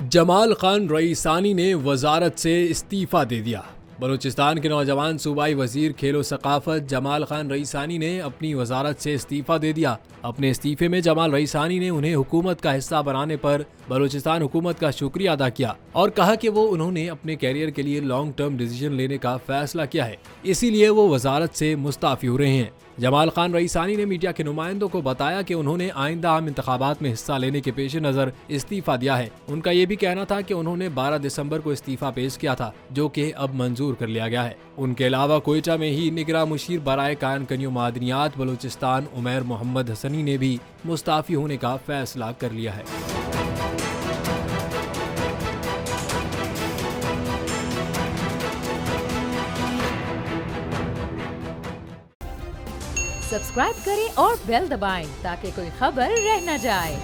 जमाल खान रईसानी ने वजारत से इस्तीफा दे दिया। बलूचिस्तान के नौजवान सूबाई वजीर खेलो सकाफत जमाल खान रईसानी ने अपनी वजारत से इस्तीफा दे दिया। अपने इस्तीफे में जमाल रईसानी ने उन्हें हुकूमत का हिस्सा बनाने पर बलूचिस्तान हुकूमत का शुक्रिया अदा किया और कहा कि वो उन्होंने अपने कैरियर के लिए लॉन्ग टर्म डिसीजन लेने का फैसला किया है, इसीलिए वो वजारत से मुस्ताफी हो रहे हैं। जमाल खान रईसानी ने मीडिया के नुमाइंदों को बताया कि उन्होंने आइंदा आम इंतखाबात में हिस्सा लेने के पेश नज़र इस्तीफा दिया है। उनका ये भी कहना था कि उन्होंने 12 दिसंबर को इस्तीफा पेश किया था, जो कि अब मंजूर कर लिया गया है। उनके अलावा कोयटा में ही निगरां मुशीर बराए कायन कनियो मादनियात बलूचिस्तान उमैर मोहम्मद हसनी ने भी मुस्ताफी होने का फैसला कर लिया है। सब्सक्राइब करें और बेल दबाएं ताकि कोई खबर रह न जाए।